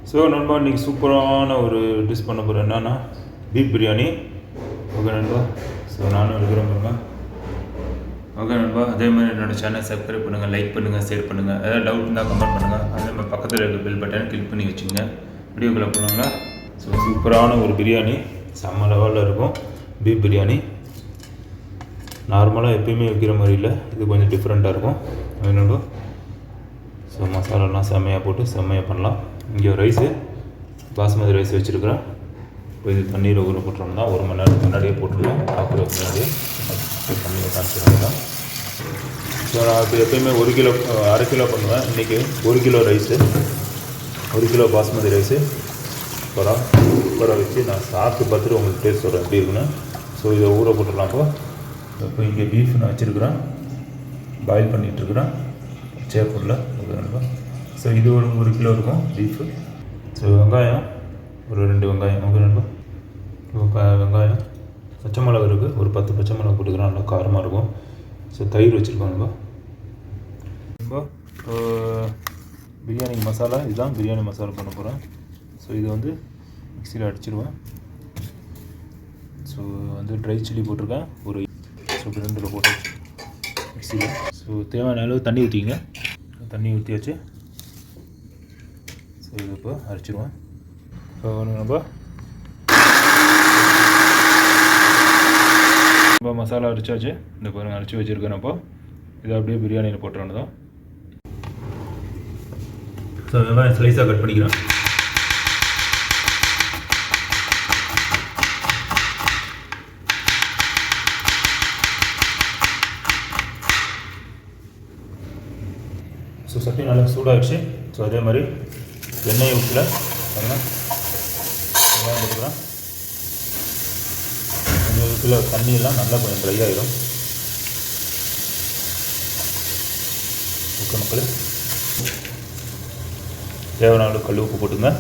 So நண்பா இன்றைக்கி சூப்பரான ஒரு டிஷ் பண்ண போகிறேன். என்னென்னா பீஃப் பிரியாணி. ஓகே நண்பா, ஸோ நானும் இருக்கிறேன் பாருங்க. ஓகே நண்பா, அதேமாதிரி என்னோடய சேனல் சப்ஸ்கிரைப் பண்ணுங்கள், லைக் பண்ணுங்கள், ஷேர் பண்ணுங்கள். ஏதாவது டவுட் இருந்தால் கமெண்ட் பண்ணுங்கள். அதேமாதிரி பக்கத்தில் இருக்க பெல் பட்டனை கிளிக் பண்ணி வச்சுங்க. வீடியோக்குள்ளே போனாங்களா. ஸோ சூப்பரான ஒரு பிரியாணி, செம்ம லெவலில் இருக்கும். பீஃப் பிரியாணி நார்மலாக எப்பயுமே வைக்கிற மாதிரி இல்லை, இது கொஞ்சம் டிஃப்ரெண்ட்டாக இருக்கும். நண்பா, ஸோ மசாலாலாம் செம்மையாக போட்டு செம்மையாக பண்ணலாம். இங்கே ரைஸு பாஸ்மதி ரைஸ் வச்சுருக்கிறேன். இப்போ இது தண்ணீரை ஊற போட்டுறோம்னா 1 மணி நேரத்துக்கு முன்னாடியே போட்டுருவோம். ஆக்குறதுக்கு முன்னாடியே தண்ணியை காமிச்சிருக்கேன். ஸோ நான் இப்போ எப்பயுமே 1 கிலோ 1/2 கிலோ பண்ணுவேன். இன்றைக்கி 1 kilo rice, 1 kilo basmati rice சூப்பராக வச்சு நான் சாப்பிட்டு பார்த்துட்டு உங்களுக்கு டேஸ்ட் சொல்கிறேன் எப்படி இருக்குன்னு. ஸோ இதை ஊற போட்டுடலாம். இப்போ இங்கே பீஃப் நான் வச்சுருக்கிறேன், பாயில் பண்ணிகிட்ருக்குறேன் சேப்பூரில். ஓகே நண்பா, ஸோ இது ஒரு 1 கிலோ இருக்கும் பீஃபு. ஸோ வெங்காயம் ஒரு 2 வெங்காயம். ஓகே நண்பா, இப்போ வெங்காயம், பச்சை மிளகா இருக்குது, ஒரு 10 பச்சை மிளகா போட்டுக்கிறேன், நல்லா காரமாக இருக்கும். ஸோ தயிர் வச்சுருக்கோம் நண்பா. இப்போ பிரியாணி மசாலா, இதுதான் பிரியாணி மசாலா பண்ண போகிறேன். ஸோ இது வந்து மிக்சியில் அடிச்சிடுவேன். ஸோ வந்து ட்ரை சில்லி போட்டிருக்கேன் ஒரு. ஸோ 2 போட்டு மிக்சியில். ஸோ தேவையான அளவு தண்ணி ஊற்றிங்க. தண்ணி ஊற்றியாச்சு. ஸோ இது இப்போ அரைச்சிடுவேன். இப்போ நம்ம மசாலா அரைச்சாச்சு. இந்த பாருங்கள் அரைச்சி வச்சுருக்கேன். அப்போ இதை அப்படியே பிரியாணியில் போட்டுறானு தான். ஸோ வெங்காயம் ஸ்லைஸாக கட் பண்ணிக்கிறேன். ஸோ சட்டி நல்லா சூடாகிடுச்சு. ஸோ அதே மாதிரி எண்ணெயை ஊற்றல வெங்காயம் போட்டுக்கிறேன். கொஞ்சம் ஊற்றில தண்ணியெல்லாம் நல்லா கொஞ்சம் ட்ரை ஆகிடும். ஓகே மக்கள், தேவையான அளவு கல் உப்பு போட்டுங்க.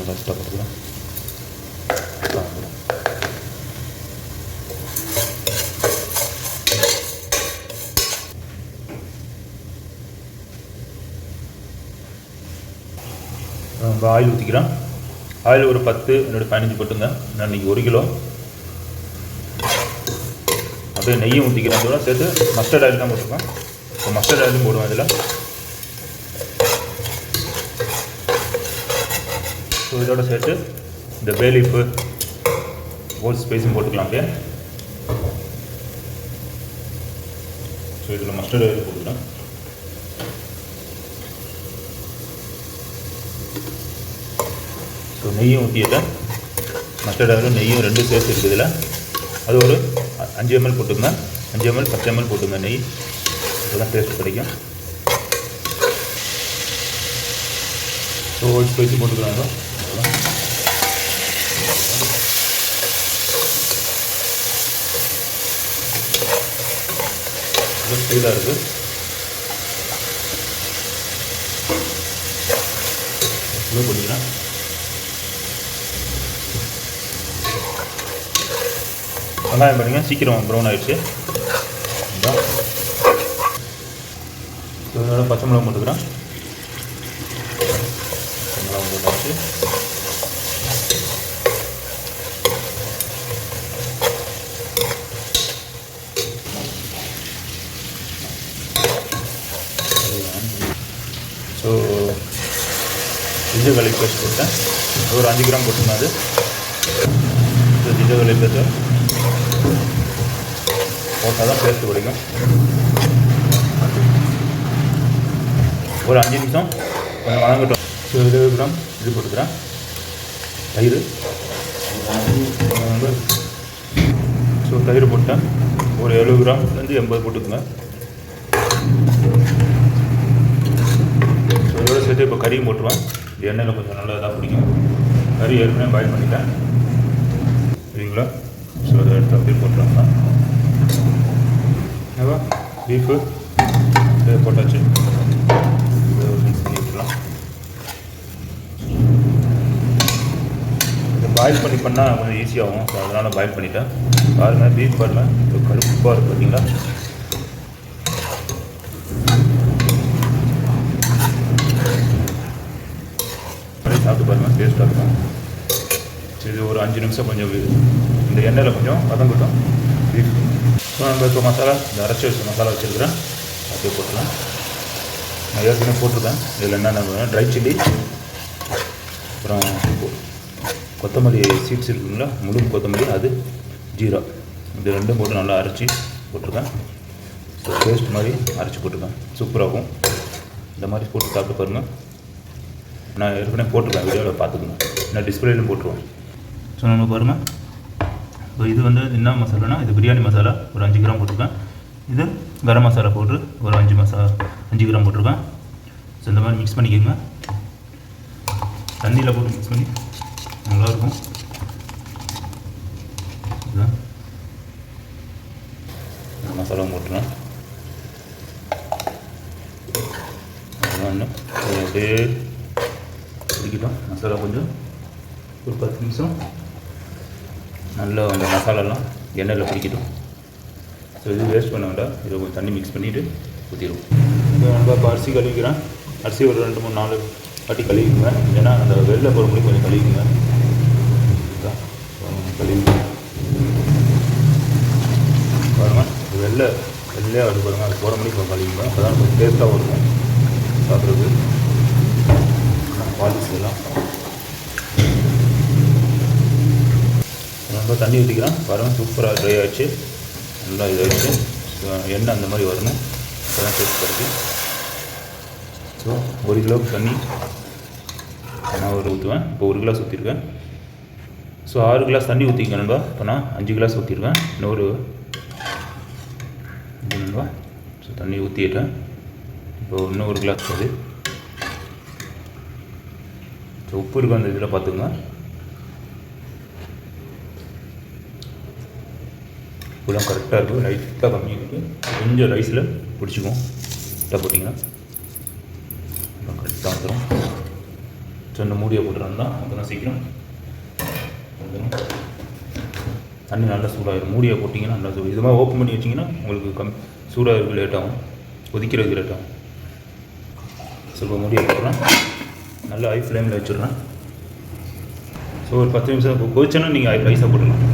கஷ்டப்பட்டுக்கிறேன். ஆயில் ஊற்றிக்கிறேன். ஆயில் ஒரு 10 என்னோட 15 போட்டுங்க. நான் இன்றைக்கி 1 கிலோ. அப்படியே நெய்யும் ஊற்றிக்கிறேன். அதோட சேர்த்து மஸ்டர்ட் ஆயில் தான் போட்டுருக்கேன். இப்போ மஸ்டர்ட் ஆயிலும் போடுவேன் இதில். ஸோ இதோட சேர்த்து இந்த பே லீஃபு, ஹோல் ஸ்பைஸும் போட்டுக்கலாம் அப்படியே. ஸோ இதில் மஸ்டர்ட் ஆயில் போட்டுக்கிறேன். ஸோ நெய்யும் ஊற்றிட்டேன். மஸ்டர்ட் ஆயிலும் நெய்யும் 2 சேர்த்து இருக்குது இதில். அது ஒரு 5 ml போட்டுங்க. 5 ml 10 ml போட்டுங்க நெய். இதெல்லாம் டேஸ்ட் கிடைக்கும். ஸோ ஹோல் ஸ்பைஸும் போட்டுக்கிறாங்க. ஸ்பைஸாக இருக்குது. இவ்வளோ போட்டிங்கன்னா வெங்காயம் பண்ணிங்க சீக்கிரம் ப்ரௌன் ஆகிடுச்சு. இதோட பச்சை மிளகாய் போட்டுக்கிறேன். பச்சை மிளகாய் போட்டாச்சு. ஸோ ஜிஞ்சர் garlic பேஸ்ட் போட்டேன். ஒரு 5 கிராம் போட்டுருந்தேன். அது ஜிஞ்சர் garlic பேஸ்ட்டு போட்டால் தான் டேஸ்ட்டு பிடிக்கும். ஒரு 5 நிமிஷம் கொஞ்சம் வதங்கட்டும். ஸோ 20 கிராம் இது போட்டுக்கிறேன். தயிர். ஸோ தயிர் போட்டேன். ஒரு 70 கிராம்லேருந்து 80 போட்டுக்குங்க. ஸோ இதோட சேர்த்து இப்போ கறியும் போட்டுருவேன். இந்த எண்ணெயில் கொஞ்சம் நல்லா இதாக பிடிக்கும். கறி ஏற்கனவே பாயில் பண்ணிட்டேன் சரிங்களா. ஸோ அதை எடுத்து அப்படியே போட்டுருவாங்க. ஏவா பீஃபு போட்டாச்சு. மிக்ஸ் பண்ணி விட்டுலாம். இதை பாயில் பண்ணால் கொஞ்சம் ஈஸியாகும். ஸோ அதனால் பாயில் பண்ணிட்டேன். பாருங்கள் பீஃப் பாருங்கள் கருப்பாக இருக்குது பார்த்தீங்களா. சாப்பிட்டு பாருங்கள், டேஸ்ட்டாக இருக்கும். இது ஒரு 5 நிமிஷம் கொஞ்சம் இந்த எண்ணெயில் கொஞ்சம் வதங்கட்டும் பீஃப். ஸோ நம்ம இப்போ மசாலா, இந்த அரைச்சி வச்ச மசாலா வச்சுருக்கிறேன், அப்படியே போட்டுக்கலாம். நான் ஏற்கனவே போட்டிருக்கேன். இதில் என்னென்ன ட்ரை சில்லி, அப்புறம் கொத்தமல்லி சீட்ஸ் இருக்குங்களா, முழு கொத்தமல்லி, அது ஜீரா, இது ரெண்டும் போட்டு நல்லா அரைச்சி போட்டிருக்கேன். ஸோ பேஸ்ட் மாதிரி அரைச்சி போட்டிருக்கேன், சூப்பராகும். இந்த மாதிரி போட்டு சாப்பிட்டு பாருங்கள். நான் ஏற்கனவே போட்டிருக்கேன், வீடியோவில் பார்த்துக்கணும், நான் டிஸ்பிளேலையும் போட்டுருவேன். ஸோ நம்ம பாருங்கள், இப்போ இது வந்து என்ன மசாலானா, இது பிரியாணி மசாலா ஒரு 5 கிராம் போட்டிருக்கேன். இது கரம் மசாலா பவுட்ரு ஒரு 5 கிராம் போட்டிருக்கேன். ஸோ இந்த மாதிரி மிக்ஸ் பண்ணிக்கோங்க, தண்ணியில் போட்டு மிக்ஸ் பண்ணி நல்லாயிருக்கும். இதுதான் மசாலாவும் போட்டுருவேன். அதுதான் அப்படியே பிடிக்கிட்டோம். மசாலா கொஞ்சம் ஒரு 10 நிமிஷம் நல்லா அந்த மசாலாலாம் எண்ணெயில் பிடிக்கிட்டோம். ஸோ இது வேஸ்ட் பண்ண வேண்டாம், இதை கொஞ்சம் தண்ணி மிக்ஸ் பண்ணிவிட்டு ஊற்றிடுவோம். இப்போ நம்ம இப்போ அரிசி கழுவிக்கிறேன். அரிசி ஒரு 2-3-4 வாட்டி கழுவிக்குங்க, ஏன்னா அந்த வெளில போகிற முடியும் கொஞ்சம் கழுவிக்குங்க. கழுவிங்க பாருங்கள், வெள்ளையாக வருது பாருங்கள், அது போகிற முடியும் கொஞ்சம் கழுவிங்க. அப்போ தான் கொஞ்சம் டேஸ்ட்டாகவும் இருக்கும் சாப்பிட்றது. பாலிஸ் எல்லாம் ரொம்ப தண்ணி ஊற்றிக்கலாம் பாருங்கள், சூப்பராக ட்ரை ஆகிடுச்சு. நல்லா இதாகிடுச்சு. எண்ணெய் அந்த மாதிரி வரணும், அப்போதான் டேஸ்ட் கிடைக்கும். ஸோ 1 கிலோவுக்கு தண்ணி நான் ஊற்றுவேன். இப்போ 1 கிளாஸ் ஊற்றிருக்கேன். ஸோ 6 கிளாஸ் தண்ணி ஊற்றிக்க நண்பா. இப்போ நான் 5 கிளாஸ் ஊற்றிருக்கேன். இன்னொரு நண்பா. ஸோ தண்ணி ஊற்றிட்டேன். இப்போ இன்னும் 1 கிளாஸ் அது. ஸோ உப்பு இருக்கும் அந்த இதில் பார்த்துங்க. உப்புலாம் கரெக்டாக இருக்குது, லைட்டாக கம்மியாக இருக்குது. கொஞ்சம் ரைஸில் பிடிச்சிக்கும், கரெக்டாக போட்டிங்கன்னா கரெக்டாக வந்துடும். ஸோ இந்த மூடியை போட்டுருந்தா அப்போ தான் சீக்கிரம் வந்துடும். தண்ணி நல்லா சூடாகிடும். மூடியை போட்டிங்கன்னா நல்லா சூடு. இது மாதிரி ஓப்பன் பண்ணி வச்சிங்கன்னா உங்களுக்கு சூடாக இருக்குது, லேட் ஆகும், கொதிக்கிறதுக்கு லேட் ஆகும். ஸோ இப்போ மூடியை போட்டுறேன், நல்லா ஹை ஃப்ளேமில் வச்சுட்றேன். ஸோ ஒரு 10 நிமிஷம் கொதிச்சோன்னா நீங்கள் ரைஸை போட்டுடலாம்.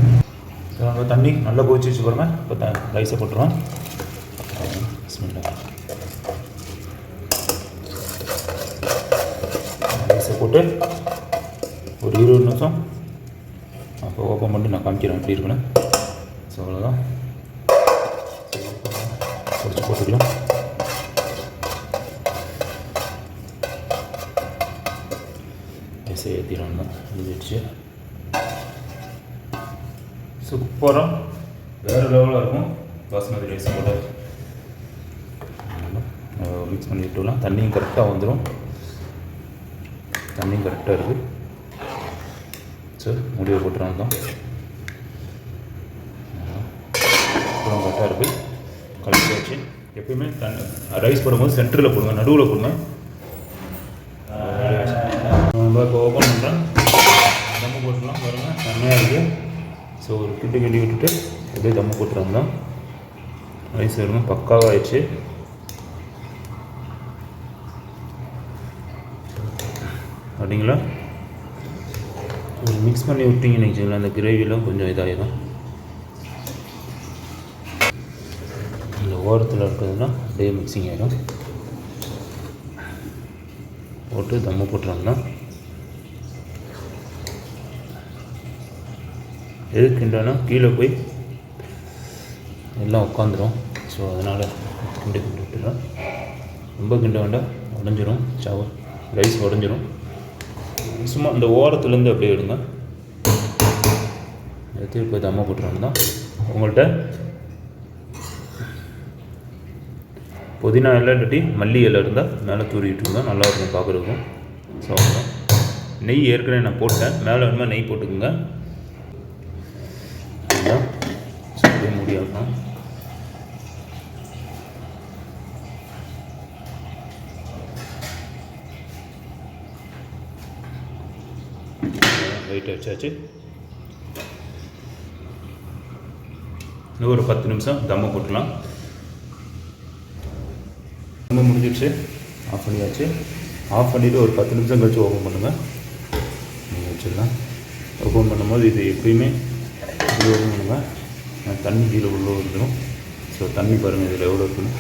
ஸோ அங்கே தண்ணி நல்லா கொதிச்சு வச்சு பாருங்கள். இப்போ ரைஸை போட்டுருவேன். ரைஸை போட்டு ஒரு 20 நிமிஷம் அப்போ ஓப்பன் பண்ணிட்டு நான் காமிக்கிறேன் எப்படி இருக்குன்னு. ஸோ அவ்வளோதான், குறைச்சி போட்டுக்கலாம். ரைஸை ஏற்றிடணும் தான் முடிஞ்சிடுச்சு. சூப்பராக வேறு லெவலாக இருக்கும் பாஸ்மதி ரைஸ் போட்டு மிக்ஸ் பண்ணி விட்டுலாம். தண்ணியும் கரெக்டாக வந்துடும், தண்ணியும் கரெக்டாக இருக்குது. சரி முடிவை போட்டுருவோம் தான், அப்புறம் கரெக்டாக இருக்குது. கலக்கி வச்சு எப்பயுமே ரைஸ் போடும்போது சென்டரில் போடுங்க, நடுவில் போடுங்க. நம்ம இப்போ ஓப்பன் பண்ணுறேன், தம்மு போட்டுடலாம் பாருங்கள், செம்மையாக இருக்குது. ஸோ ஒரு கிண்டி விட்டுட்டு அப்படியே தம்மு போட்டுருந்தோம். ரைஸ் வேணும் பக்காவாக ஆயிடுச்சு. அப்படிங்களா ஒரு மிக்ஸ் பண்ணி விட்டிங்கன்னு வச்சுங்களேன், அந்த கிரேவிலாம் கொஞ்சம் இதாகிடும். இந்த ஓரத்தில் இருக்கிறதுனா அப்படியே மிக்சிங் ஆகிடும். போட்டு தம்மு போட்டுருந்தோம். எதுக்குண்டனா கீழே போய் எல்லாம் உட்காந்துரும். ஸோ அதனால் கிண்டி விட்டுறோம். ரொம்ப கிண்ட வேண்டாம், உடஞ்சிரும், ரைஸ் உடஞ்சிரும். சும்மா இந்த ஓரத்துலேருந்து அப்படியே எடுங்க, எடுத்து போய் தம்மா போட்டுருவோம் தான். உங்கள்கிட்ட புதினா இலை இல்லாட்டி மல்லி இலை இருந்தால் மேலே தூரிட்டுருங்க, நல்லாயிருக்கும் பார்க்குறதுக்கும். ஸோ அவ்வளோதான். நெய் ஏற்கனவே நான் போட்டேன், மேலே வேணுமா நெய் போட்டுக்குங்க. அப்படியே முடியாகும். வெயிட் வச்சாச்சு. இன்னும் ஒரு 10 நிமிஷம் தம்மு போட்டுடலாம். தம்மு முடிஞ்சிடுச்சு, ஆஃப் பண்ணியாச்சு. ஆஃப் பண்ணிவிட்டு ஒரு 10 நிமிஷம் கழிச்சு ஓப்பன் பண்ணுங்கள். வச்சிடலாம். ஓப்பன் பண்ணும்போது இது எப்பயுமே உள்ளே வருங்க, தண்ணி கீழே உள்ளே வந்துடும். ஸோ தண்ணி பாருங்கள் இதில் எவ்வளோ இருக்குன்னு.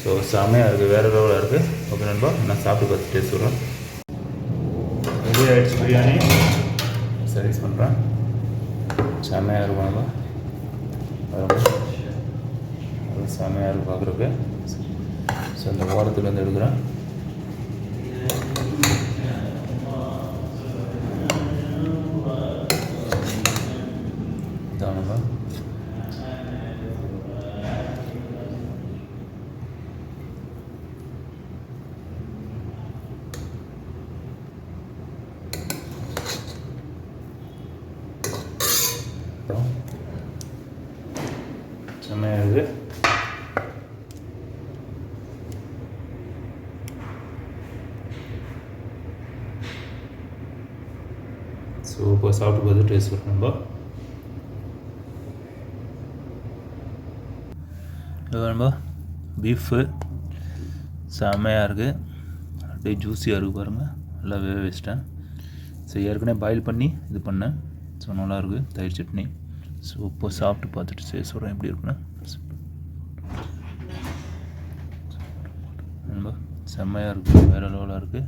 ஸோ செமையாக இருக்குது, வேறு லெவலாக இருக்குது. ஓகே நண்பா, நான் சாப்பிட்டு பார்த்து டேஸ்ட் சொல்கிறேன். ரெடி ஆகிடுச்சு பிரியாணி, சர்வீஸ் பண்ணுறேன். செமையாக இருக்கும் நண்பா, அது செமையாக இருக்கும் பார்க்குறக்கு. ஸோ இந்த ஓரத்துலேருந்து எடுக்கிறேன். இதான் நண்பா, செம்மையாக இருக்குது. ஸோ இப்போ சாப்பிட்டு பார்த்து டேஸ்ட் பண்ணணும்பா. நண்பா பீஃபு செம்மையாக இருக்குது, அப்படியே ஜூஸியாக இருக்குது பாருங்கள், நல்லா வேக வச்சிட்டேன். ஸோ ஏற்கனவே பாயில் பண்ணி இது பண்ணேன். ஸோ நல்லாயிருக்கு தயிர் சட்னி. ஸோ இப்போ சாப்பிட்டு பார்த்துட்டு சரி சொல்கிறேன் எப்படி இருக்குன்னு. நண்பா செம்மையாக இருக்குது, வேறு லெவலாக இருக்குது.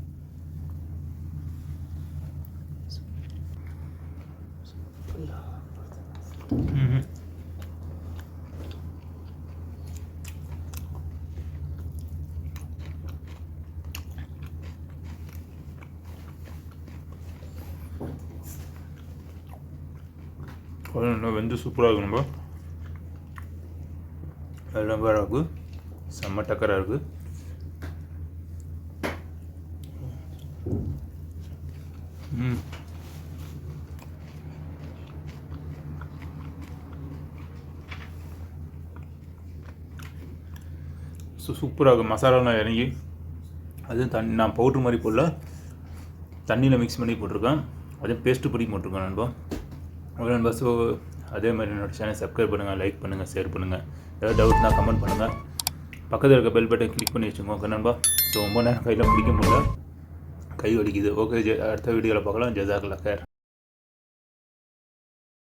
நல்லா வெந்து சூப்பராக இருக்கும். நம்ம வெள்ளம்பராக இருக்குது, செம்ம டக்கராக இருக்குது. சூப்பராக இருக்குது. மசாலாலாம் இறங்கி அது தண்ணி நான் பவுட்ரு மாதிரி போடல, தண்ணியில் மிக்ஸ் பண்ணி போட்டிருக்கேன். அதே பேஸ்ட்டு பொடி போட்டிருக்கேன் நண்பா. ஓகே நண்பா, ஸோ அதே மாதிரி என்னோடய சேனல் சப்ஸ்கிரைப் பண்ணுங்கள், லைக் பண்ணுங்கள், ஷேர் பண்ணுங்கள். ஏதாவது டவுட்னா கமெண்ட் பண்ணுங்கள். பக்கத்தில் இருக்க பெல் பட்டன் கிளிக் பண்ணி வச்சுக்கோங்க. ஓகே நண்பா, ஸோ ரொம்ப நேரம் கையில் பிடிக்க முடியல, கை வலிக்குது. ஓகே, அடுத்த வீடியோவில் பார்க்கலாம். ஜஸாக்கல்லாஹ் ஹைர்.